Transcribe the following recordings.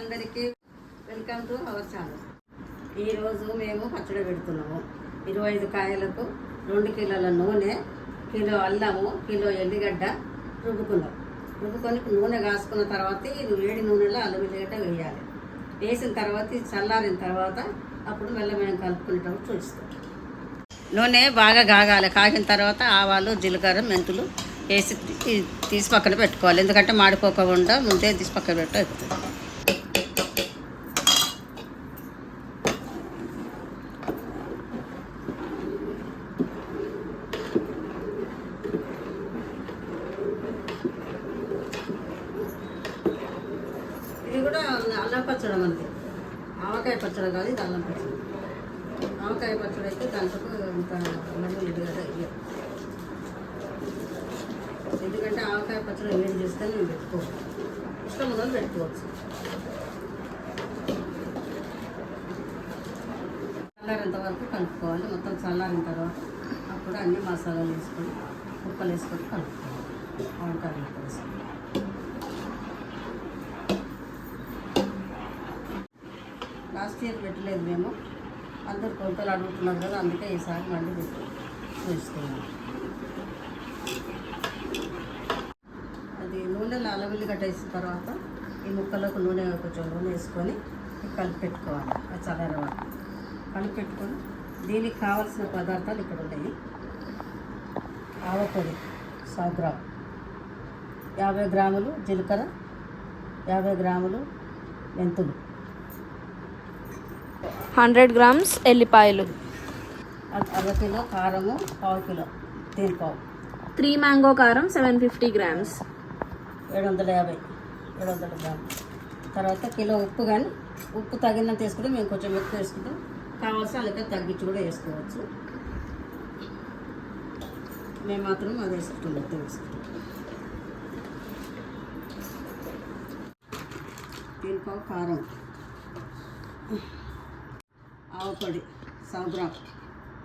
అందరికీ welcome to our channel. ఈరోజు మేము పచ్చడి పెడుతున్నాము. 25 కాయలకు 2 కిలోల నూనె, కిలో అల్లము, కిలో ఎల్లిగడ్డ రుబ్బుకొని నూనె కాసుకున్న తర్వాత ఇది వేడి నూనెలో అల్లం ఎల్లిగడ్డ వేయాలి. వేసిన తర్వాత చల్లారిన తర్వాత అప్పుడు మెల్లమెల్లం కలుపుకునేటప్పుడు చూస్తాం. నూనె బాగా కాగాలి. కాగిన తర్వాత ఆవాలు, జీలకర్ర, మెంతులు వేసి తీసి పక్కన పెట్టుకోవాలి. ఎందుకంటే మాడిపోకుండా ముందే తీసి పక్కన పెట్టేస్తుంది. ఇది కూడా అల్లం పచ్చడి మనకి ఆవకాయ పచ్చడి కాదు, ఇది అల్లం పచ్చడి. ఆవకాయ పచ్చడి అయితే దాంట్లో ఇంత అల్లం ఎల్లిగడ్డ వేయాలి. ఎందుకంటే ఆవకాయ పచ్చడి వేడి చేస్తే మేము పెట్టుకోవచ్చు, ఇష్టం ఉన్నది పెట్టుకోవచ్చు. చల్లారేంత వరకు కలుపుకోవాలి. మొత్తం చల్లారిన తర్వాత అప్పుడు అన్ని మసాలాలు వేసుకొని ముక్కలు వేసుకొని కలుపుకోవాలి. ఆవకాయ ముక్కలు వేసుకొని లాస్ట్ ఇయర్ పెట్టలేదు మేము, అందరు కొలతలు అడుగుతున్నారు కదా, అందుకే ఈసారి మళ్ళీ పెట్టి చూస్తున్నాం. అది నూనెలో అల్లం ఎల్లిగడ్డ వేసిన తర్వాత ఈ ముక్కలకు కొంచెం నూనె వేసుకొని కలిపి పెట్టుకోవాలి. అది చల్లారవాలి. కలిపి పెట్టుకొని దీనికి కావాల్సిన పదార్థాలు ఇక్కడ ఉన్నాయి. ఆవపొడి 100 గ్రాములు, 50 గ్రాములు జీలకర్ర, 50 గ్రాములు మెంతులు, 100 గ్రామ్స్ ఎల్లిపాయలు, 1/2 కిలో కారము, 1/2 కిలో తేనెపావు, 3 మ్యాంగో కారం 750 గ్రామ్స్, 750 గ్రాములు. తర్వాత కిలో ఉప్పు, కానీ ఉప్పు తగినంత వేసుకుంటే మేము కొంచెం ఎక్కువ వేసుకుంటాం. కావాల్సిన అలాగే తగ్గించి కూడా వేసుకోవచ్చు. మేము మాత్రం అది వేసుకుంటాం. తేనెపావు, కారం, ఆవపొడి 100 గ్రాములు.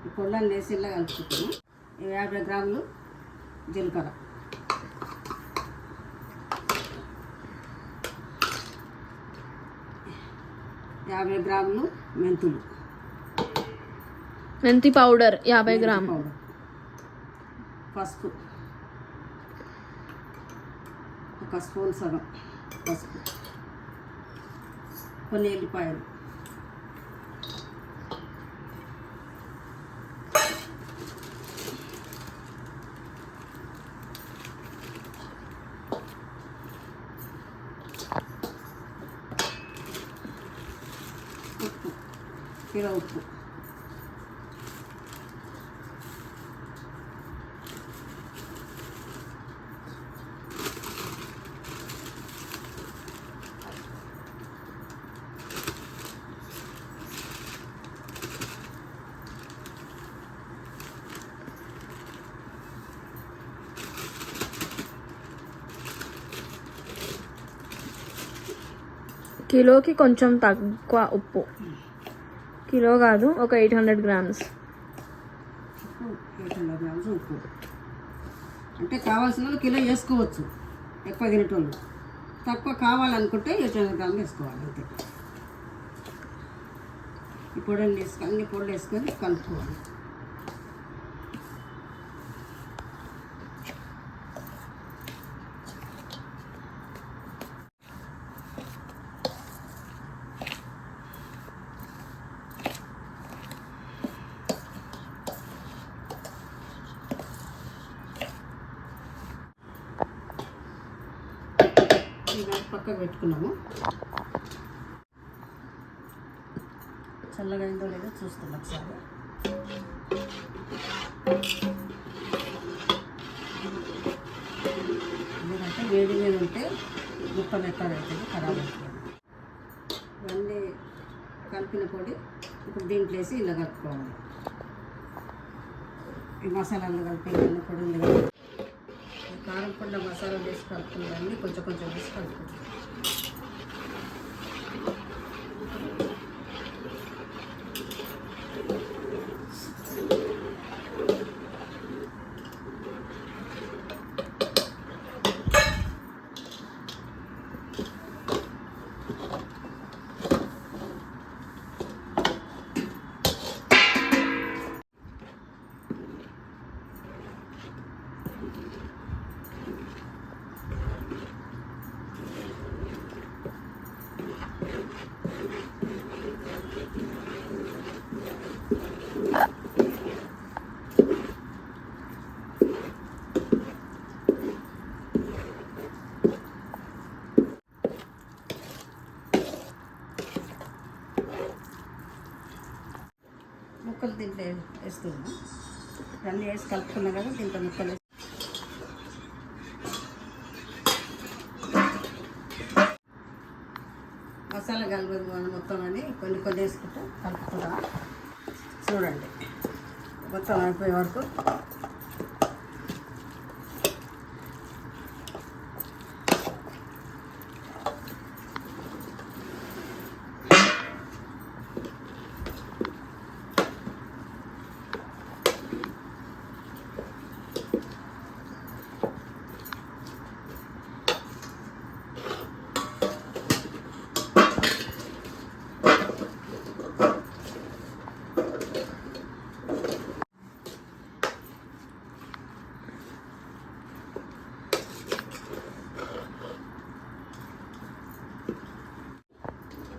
ఈ పొళ్ళని వేసి ఇలా కలుపుకుంటాము. 50 గ్రాములు జీలకర్ర, 50 గ్రాములు మెంతులు, మెంతి పౌడర్ 50 గ్రామ్, పసుపు 1 స్పూన్ సగం పసుపు, కొన్ని ఎల్లిపాయలు, ఉప్పు, కిలో ఉప్పు, కిలోకి కొంచెం తక్కువ ఉప్పు. కిలో కాదు, ఒక 800 గ్రామ్స్. 800 గ్రామ్స్ ఉప్పు. అంటే కావాల్సిన వాళ్ళు కిలో వేసుకోవచ్చు, ఎక్కువ తినేటోళ్ళు. తక్కువ కావాలనుకుంటే 800 గ్రాములు వేసుకోవాలి అంతే. ఈ పొడిని వేసుకొని అన్ని పొడులు వేసుకొని కలుపుకోవాలి. పక్కకు పెట్టుకున్నాము. చల్లగా అయిందో లేదో చూస్తున్నాం ఒకసారి. ఎందుకంటే వేడి మీద ఉంటే ముక్కలు ఎక్కడ అవుతుంది, ఖరాబ్ అవుతుంది. ఇవన్నీ కలిపిన పొడి ఇప్పుడు దీంట్లో వేసి ఇలా కలుపుకోవాలి. ఈ మసాలాలు కలిపి ఇవన్నీ పొడులు కలిపి కారం పొడి మసాలాలు వేసి కలుపుకున్నవన్నీ కొంచెం కొంచెం వేసి కలుపుకుంటాం. ముక్కలు దీంట్లో వేస్తున్నాం. అన్నీ వేసి కలుపుకున్నాం కదా, దీంట్లో ముక్కలు వేసి మసాలా కలపదు మొత్తం అని కొన్ని కొన్ని వేసుకుంటూ కలుపుకుంటాం. చూడండి మొత్తం అయిపోయే వరకు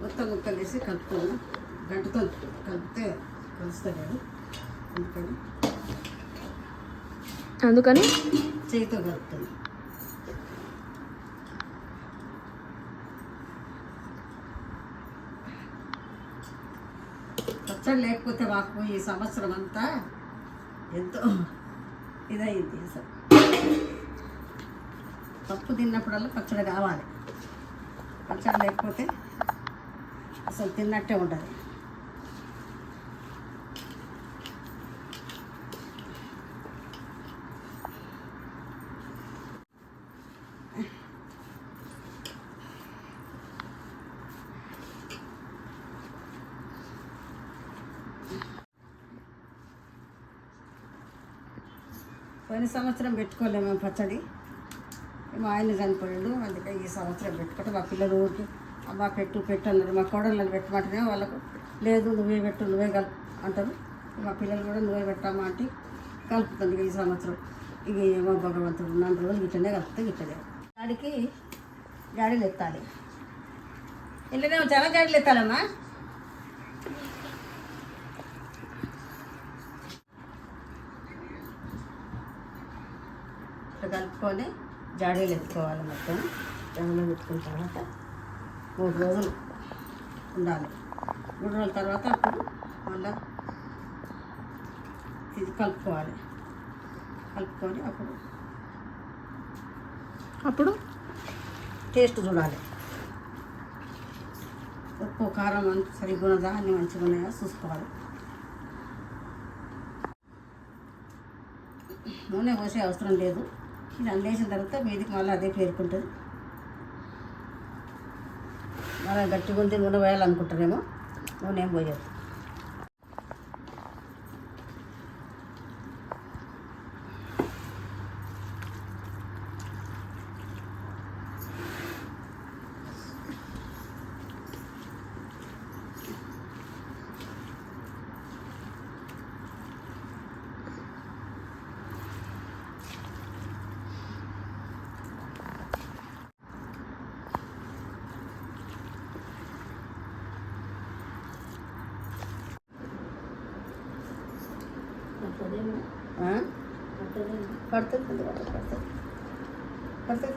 మొత్తం ముక్కలు వేసి కలుపుకున్నాం. గంటతో కలిపితే కలుస్తుంది కదా, అందుకని చేతితో కలుపుతుంది. పచ్చడి లేకపోతే మాకు ఈ సంవత్సరం అంతా ఎంతో ఇదైంది. అసలు పప్పు తిన్నప్పుడల్లా పచ్చడి కావాలి. పచ్చడి లేకపోతే అసలు తిన్నట్టే ఉంటుంది. పోయిన సంవత్సరం పెట్టుకోలేము పచ్చడి, మా ఆయన చనిపోయాడు, అందుకే ఈ సంవత్సరం పెట్టుకుంటే మా పిల్లలు ఊరికి అమ్మ పెట్టు అన్నారు. మా కోడళ్ళని పెట్టమంటేనే వాళ్ళకు లేదు నువ్వే పెట్టు నువ్వే కలుపు అంటారు. మా పిల్లలు కూడా నువ్వే పెట్టామా అంటే కలుపుతుంది. ఈ సంవత్సరం ఇక ఏమో భగవంతుడు 4 రోజులు గిట్టనే కలుపుతే గిట్టలే. గాడికి గాడీలు ఎత్తాలి. ఇంట్లోనే చాలా గాడీలు ఎత్తాలమ్మా. ఇట్లా కలుపుకొని జాడీలు ఎత్తుకోవాలి. మొత్తం జాడీలో పెట్టుకున్న తర్వాత 3 రోజులు ఉండాలి. 3 రోజుల తర్వాత అప్పుడు మళ్ళీ ఇది కలుపుకోవాలి. కలుపుకొని అప్పుడు టేస్ట్ చూడాలి. ఉప్పు కారం సరిగ్గా ఉన్నదా, అన్నీ మంచిగా ఉన్నాయా చూసుకోవాలి. నూనె పోసే అవసరం లేదు. ఇది అందేసిన తర్వాత మీదికి మళ్ళీ అదే పేరుకుంటుంది. మళ్ళీ గట్టిగా ఉంటే నూనె పోయాలనుకుంటారేమో, నూనె ఏం పోయదు. పడుతుంది పడుతుంది.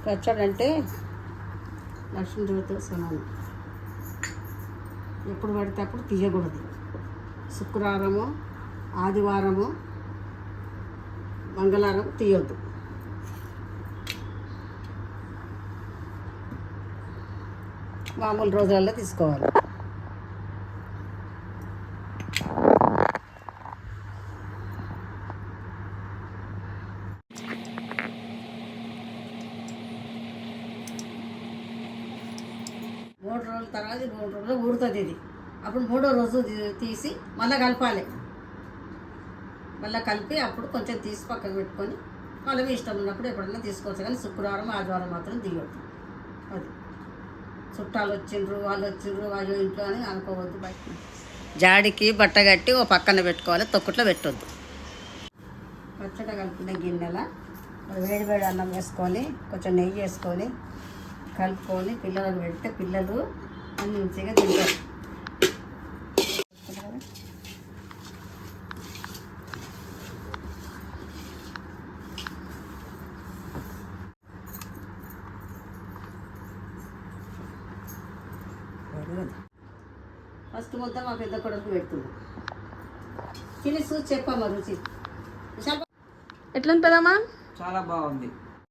పచ్చడి అంటే లక్ష్మీదేవితో సమానం. ఎప్పుడు పడితే అప్పుడు తీయకూడదు. శుక్రవారము, ఆదివారము, మంగళవారం తీయొద్దు. మామూలు రోజులలో తీసుకోవాలి. మూడు రోజుల తర్వాత 3 రోజులు ఊరుతుంది. ఇది అప్పుడు 3వ రోజు తీసి మళ్ళీ కలపాలి. మళ్ళీ కలిపి అప్పుడు కొంచెం తీసి పక్కకు పెట్టుకొని మళ్ళీ మీ ఇష్టం ఉన్నప్పుడు ఎప్పుడైనా తీసుకోవచ్చు. కానీ శుక్రవారం ఆదివారం మాత్రం తీయొద్దు. అది చుట్టాలు వచ్చిండ్రు వాళ్ళు వచ్చిండ్రు వాళ్ళు ఇంట్లో అని అనుకోవద్దు. బయట జాడికి బట్ట కట్టి ఓ పక్కన పెట్టుకోవాలి, తొక్కుట్లో పెట్టొద్దు. పచ్చడి కలిపిన గిన్నెల వేడి వేడి అన్నం వేసుకొని కొంచెం నెయ్యి వేసుకొని కలుపుకొని పిల్లలకు పెడితే పిల్లలు మంచిగా తింటారు. ఫస్ట్ మొత్తం మా పెద్ద కొడుకు పెడుతున్నాం. తిని చూసి చెప్పమ్మా రుచి. ఎట్లా పెదమ్మా? చాలా బాగుంది.